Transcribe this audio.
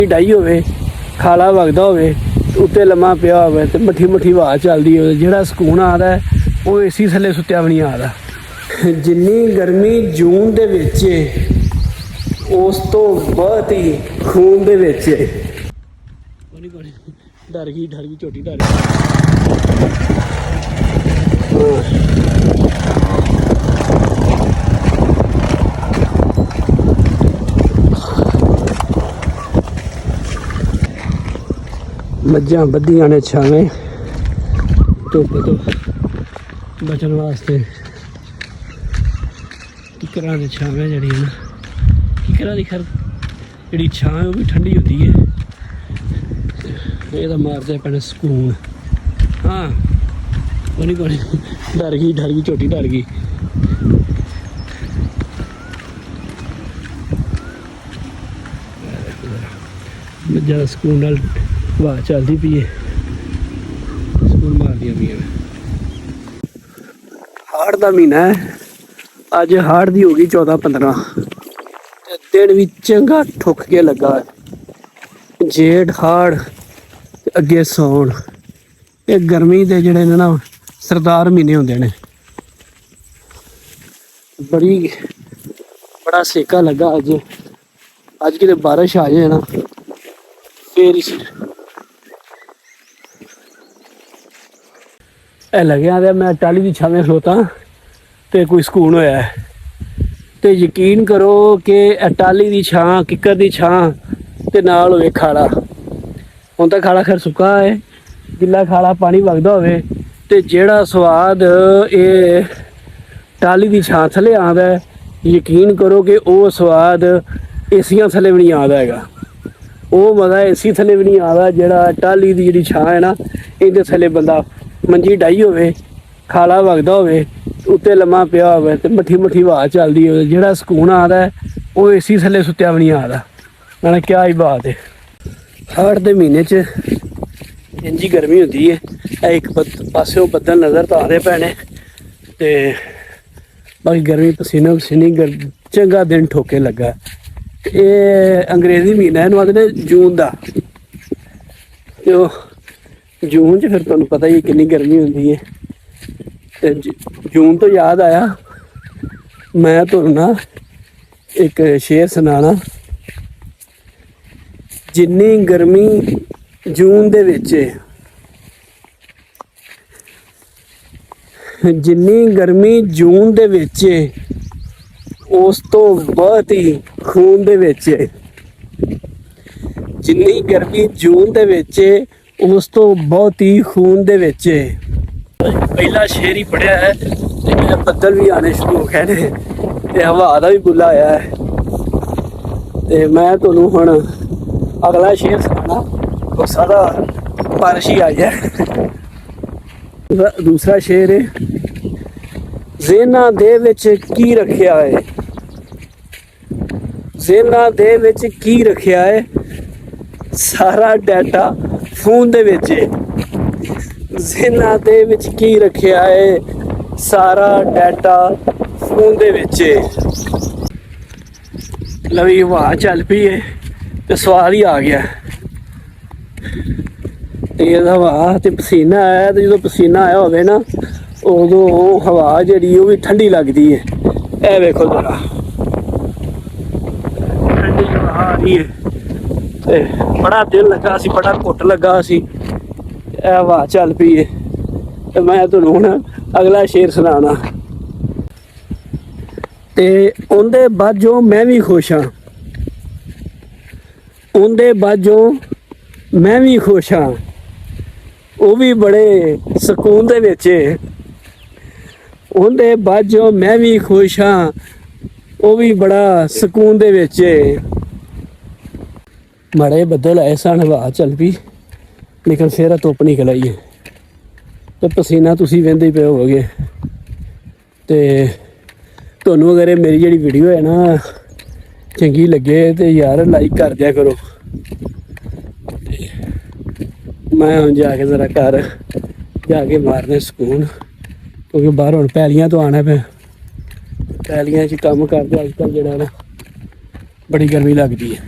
Die होवे खाला वगदा होवे उत्ते लम्मा पिया होवे ते मट्ठी मट्ठी हवा चलदी होवे जेह्ड़ा सकून आदा है वो एसी थल्ले सुत्तिया भी नहीं आदा। जिन्नी गर्मी जून दे विच उस तो बहुत ही खून दे विच डर गई झोटी डर गई। मज्जां बद्धियां ने छावें धुप्प तो बचन वास्ते किकरां ने छावें जड़ियां ना किकरां दी खैर जिहड़ी छां है वो भी ठंडी होंदी है। ਇਹਦਾ ਮਾਰਦਾ ਪੈਣਾ ਸਕੂਨ। हाँ कोनी डर गई झोटी डर गई। ज़्यादा सकून नाल हवा चलती पी है सकून मारदियां पी। हाड़ का महीना है अज हाड़ की हो गई 14-15 दिन भी चंगा ठुक के लगा है। जेठ हाड़ अगे सौन ये गर्मी के जोड़े ने ना सरदार महीने होंगे ने। बड़ा सेका लगा अज कि बारिश आ जाए ना फिर लगे मैं टाली की छावें खलोता तो कोई सकून होया है। तो यकीन करो कि टाली की छां किकर की छां ते नाल होवे खाला। हुण तां खाला खैर सुक्का है गिला खाला पानी वगदा होवे ते जेड़ा स्वाद ये टाली की छां थले आंदा है यकीन करो कि वो स्वाद एसियां थले भी नहीं आंदा हैगा। वो मज़ा एसी थले भी नहीं आंदा जेड़ा टाली की जिहड़ी छां है ना इहदे थले बंदा मंजी डाई होवे खाला वगदा होवे उत्ते लम्मा पिया होवे ते मट्ठी मट्ठी हवा चलदी होवे जेड़ा सकून आंदा है वो एसी थले सुत्तिया भी नहीं आंदा। मैंने क्या ही बात है। हाड़ के महीने च इंजी गर्मी होती है एक पासों बदल नज़र तो आते पैने ते बाकी गर्मी पसीना पसीनी चंगा दिन ठोके लगा। ये अंग्रेजी महीना इनू आखदे जून का तो जून च फिर तुहानूं पता ही कितनी गर्मी होती है। ते जून तो याद आया मैं तुहानूं ना एक शेर सुनाना। जिन्नी गर्मी जून दे विच जिन्नी गर्मी जून दे विच उस तो बहुत ही खून दे विच जिन्नी गर्मी जून दे विच उस तो बहुत ही खून दे विच। पहला शेर ही पढ़िया है ते बदल भी आने शुरू हो गए ने ते हवा दा भी बुला आया है। ते मैं तुहानूं हुण अगला शेर सुनाना तो सारा बारिश ही आई है। दूसरा शेर है ज़हनां दे विच की रखिया है ज़हनां दे विच की रखिया है सारा डाटा फोन दे विच है। ज़हनां दे विच की रखिया है सारा डाटा फोन दे विच है। लवी हवा चल पई है तो स्वाद ही आ गया। तेज़ हवा तो पसीना आया तो जो पसीना आया होवे ना उदों हवा जिहड़ी वो भी ठंडी लगती है। ए वेखो जरा ठंडी हवा आ रही है ते बड़ा दिल लगा सी बड़ा घुट लगा सी हवा चल पई है। तो मैं तुहानूं हुण अगला शेर सुनाना ते उहदे बाजों मैं भी खुश हाँ उहदे बाजों मैं भी खुश हाँ वो भी बड़े सकून दे विच उहदे बाजों मैं भी खुश हाँ वो भी बड़ा सकून दे विच। माड़े बदल आए सन हवा चल पई लेकिन फिर धुप्प निकल आई है तो पसीना तुसीं वहिंदे ही पे होवोगे। ते तुहानूं अगर मेरी जिहड़ी वीडियो है ना चंगी लगे तो यार लाइक कर दिया करो। मैं हुण जाके जरा घर जाके मारने सकून क्योंकि बाहर हुण पैलियां तो आना पे पैलियां च कम्म करदे अजकल जेह्ड़ा ना बड़ी गर्मी लगदी है।